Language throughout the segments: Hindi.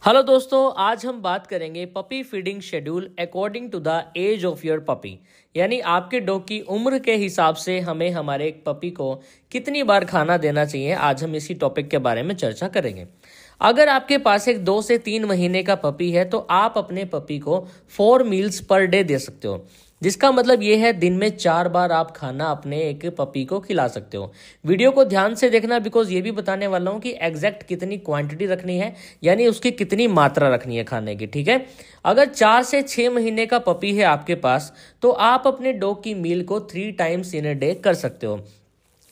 हेलो दोस्तों, आज हम बात करेंगे puppy feeding schedule according to the age of your puppy. यानी आपके डॉग की उम्र के हिसाब से हमें हमारे पपी को कितनी बार खाना देना चाहिए। आज हम इसी टॉपिक के बारे में चर्चा करेंगे। अगर आपके पास एक 2 से 3 महीने का पपी है तो आप अपने पपी को 4 मील्स पर डे दे सकते हो, जिसका मतलब ये है दिन में 4 बार आप खाना अपने एक पपी को खिला सकते हो। वीडियो को ध्यान से देखना, बिकॉज ये भी बताने वाला हूँ कि एग्जैक्ट कितनी क्वांटिटी रखनी है, यानी उसकी कितनी मात्रा रखनी है खाने की। ठीक है, अगर 4 से 6 महीने का पपी है आपके पास तो आप अपने डॉग की मील को 3 टाइम्स इन अ डे कर सकते हो,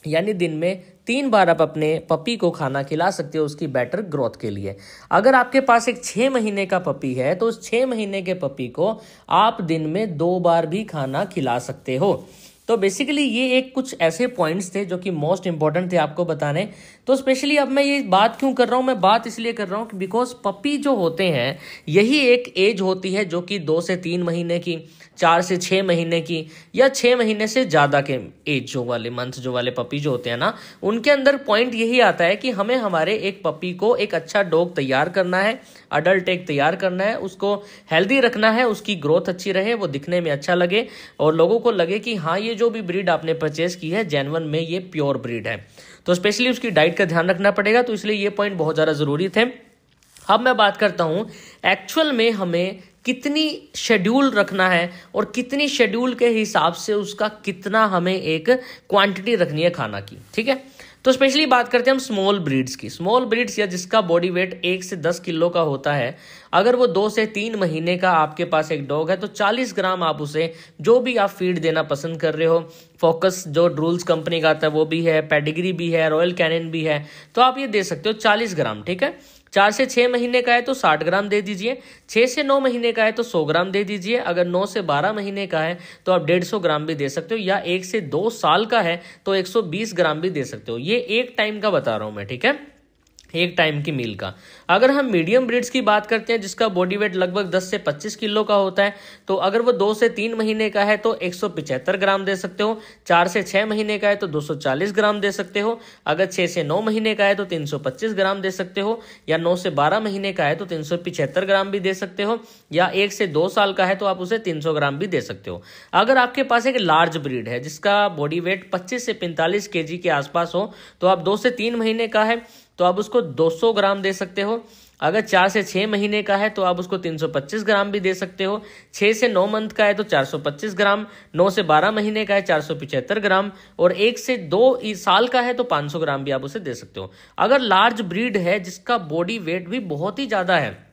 यानी दिन में 3 बार आप अपने पपी को खाना खिला सकते हो उसकी बेटर ग्रोथ के लिए। अगर आपके पास एक 6 महीने का पपी है तो उस 6 महीने के पपी को आप दिन में 2 बार भी खाना खिला सकते हो। तो बेसिकली ये एक कुछ ऐसे पॉइंट्स थे जो कि मोस्ट इंपॉर्टेंट थे आपको बताने। तो स्पेशली अब मैं ये बात क्यों कर रहा हूँ, मैं बात इसलिए कर रहा हूँ बिकॉज पपी जो होते हैं यही एक एज होती है जो कि 2 से 3 महीने की, 4 से 6 महीने की, या 6 महीने से ज़्यादा के एज जो वाले मंथ जो वाले पपी जो होते हैं ना, उनके अंदर पॉइंट यही आता है कि हमें हमारे एक पपी को एक अच्छा डॉग तैयार करना है, अडल्ट एक तैयार करना है, उसको हेल्दी रखना है, उसकी ग्रोथ अच्छी रहे, वो दिखने में अच्छा लगे और लोगों को लगे कि हाँ ये जो भी ब्रीड आपने परचेज की है जेन्युइन में ये प्योर ब्रीड है। तो स्पेशली उसकी डाइट का ध्यान रखना पड़ेगा, तो इसलिए ये पॉइंट बहुत ज़्यादा ज़रूरी थे। अब मैं बात करता हूँ एक्चुअल में हमें कितनी शेड्यूल रखना है और कितनी शेड्यूल के हिसाब से उसका कितना हमें एक क्वांटिटी रखनी है खाना की। ठीक है, तो स्पेशली बात करते हैं हम स्मॉल ब्रीड्स की। स्मॉल ब्रीड्स या जिसका बॉडी वेट 1 से 10 किलो का होता है, अगर वो 2 से 3 महीने का आपके पास एक डॉग है तो 40 ग्राम आप उसे जो भी आप फीड देना पसंद कर रहे हो, फोकस जो ड्रूल्स कंपनी का आता है वो भी है, पेडिग्री भी है, रॉयल कैनिन भी है, तो आप ये दे सकते हो 40 ग्राम। ठीक है, 4 से 6 महीने का है तो 60 ग्राम दे दीजिए, 6 से 9 महीने का है तो 100 ग्राम दे दीजिए, अगर 9 से 12 महीने का है तो आप 150 ग्राम भी दे सकते हो, या 1 से 2 साल का है तो 120 ग्राम भी दे सकते हो। ये एक टाइम का बता रहा हूं मैं, ठीक है, एक टाइम की मील का। अगर हम मीडियम ब्रीड्स की बात करते हैं जिसका बॉडी वेट लगभग 10 से 25 किलो का होता है, तो अगर वो 2 से 3 महीने का है तो 175 ग्राम दे सकते हो, 4 से 6 महीने का है तो 240 ग्राम दे सकते हो, अगर 6 से 9 महीने का है तो 325 ग्राम दे सकते हो, या 9 से 12 महीने का है तो 375 ग्राम भी दे सकते हो, या 1 से 2 साल का है तो आप उसे 300 ग्राम भी दे सकते हो। अगर आपके पास एक लार्ज ब्रीड है जिसका बॉडी वेट 25 से 45 केजी के आसपास हो, तो आप 2 से 3 महीने का है तो आप उसको 200 ग्राम दे सकते हो, अगर 4 से 6 महीने का है तो आप उसको 325 ग्राम भी दे सकते हो, 6 से 9 मंथ का है तो 425 ग्राम, 9 से 12 महीने का है 475 ग्राम, और 1 से 2 साल का है तो 500 ग्राम भी आप उसे दे सकते हो। अगर लार्ज ब्रीड है जिसका बॉडी वेट भी बहुत ही ज़्यादा है,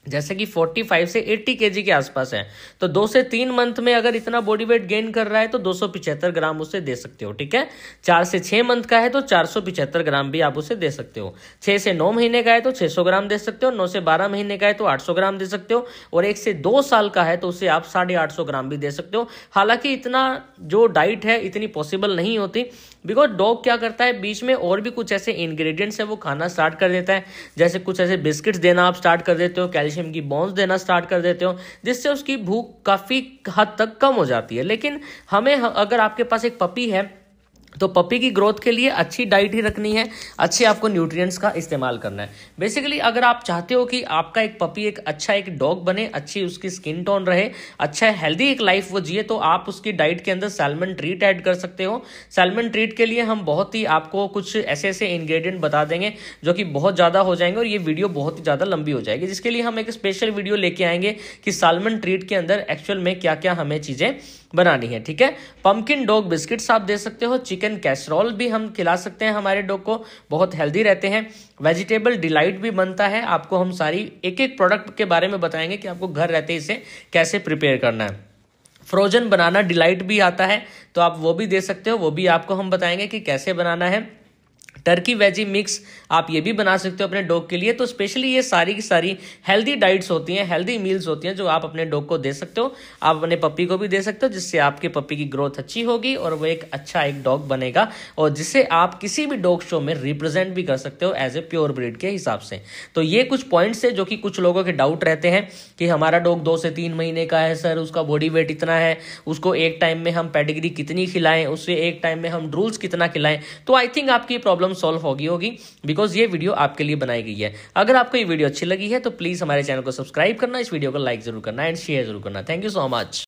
जैसे कि 45 से 80 केजी के आसपास है, तो 2 से 3 मंथ में अगर इतना बॉडी वेट गेन कर रहा है तो 275 ग्राम उसे दे सकते हो। ठीक है, 4 से 6 मंथ का है तो 475 ग्राम भी आप उसे दे सकते हो, 6 से 9 महीने का है तो 600 ग्राम दे सकते हो, 9 से 12 महीने का है तो 800 ग्राम दे सकते हो, और 1 से 2 साल का है तो उसे आप 850 ग्राम भी दे सकते हो। हालांकि इतना जो डाइट है इतनी पॉसिबल नहीं होती, बिकॉज डॉग क्या करता है बीच में और भी कुछ ऐसे इंग्रेडिएंट्स है वो खाना स्टार्ट कर देता है, जैसे कुछ ऐसे बिस्किट्स देना आप स्टार्ट कर देते हो, कैल्शियम की बॉन्स देना स्टार्ट कर देते हो, जिससे उसकी भूख काफी हद तक कम हो जाती है। लेकिन हमें अगर आपके पास एक पपी है तो पपी की ग्रोथ के लिए अच्छी डाइट ही रखनी है, अच्छे आपको न्यूट्रिएंट्स का इस्तेमाल करना है। बेसिकली अगर आप चाहते हो कि आपका एक पपी एक अच्छा एक डॉग बने, अच्छी उसकी स्किन टोन रहे, अच्छा हेल्दी एक लाइफ वो जिए, तो आप उसकी डाइट के अंदर सैल्मन ट्रीट ऐड कर सकते हो। सैल्मन ट्रीट के लिए हम बहुत ही आपको कुछ ऐसे ऐसे इंग्रेडिएंट बता देंगे जो कि बहुत ज़्यादा हो जाएंगे और ये वीडियो बहुत ही ज़्यादा लंबी हो जाएगी, जिसके लिए हम एक स्पेशल वीडियो लेके आएंगे कि सैल्मन ट्रीट के अंदर एक्चुअल में क्या क्या हमें चीज़ें बनानी है। ठीक है, पंपकिन डॉग बिस्किट्स आप दे सकते हो, चिकन कैसरोल भी हम खिला सकते हैं हमारे डॉग को, बहुत हेल्दी रहते हैं। वेजिटेबल डिलाइट भी बनता है, आपको हम सारी एक एक प्रोडक्ट के बारे में बताएंगे कि आपको घर रहते इसे कैसे प्रिपेयर करना है। फ्रोजन बनाना डिलाइट भी आता है तो आप वो भी दे सकते हो, वो भी आपको हम बताएंगे कि कैसे बनाना है। टर्की वेजी मिक्स आप ये भी बना सकते हो अपने डॉग के लिए। तो स्पेशली ये सारी की सारी हेल्दी डाइट्स होती हैं, हेल्दी मील्स होती हैं जो आप अपने डॉग को दे सकते हो, आप अपने पपी को भी दे सकते हो, जिससे आपके पपी की ग्रोथ अच्छी होगी और वो एक अच्छा एक डॉग बनेगा, और जिसे आप किसी भी डॉग शो में रिप्रेजेंट भी कर सकते हो एज ए प्योर ब्रीड के हिसाब से। तो ये कुछ पॉइंट्स है जो कि कुछ लोगों के डाउट रहते हैं कि हमारा डॉग 2 से 3 महीने का है सर, उसका बॉडी वेट इतना है, उसको एक टाइम में हम पेडिग्री कितनी खिलाएं, उसे एक टाइम में हम ड्रूल्स कितना खिलाएं। तो आई थिंक आपकी प्रॉब्लम सॉल्व होगी बिकॉज ये वीडियो आपके लिए बनाई गई है। अगर आपको ये वीडियो अच्छी लगी है तो प्लीज हमारे चैनल को सब्सक्राइब करना, इस वीडियो को लाइक जरूर करना एंड शेयर जरूर करना। Thank you so much.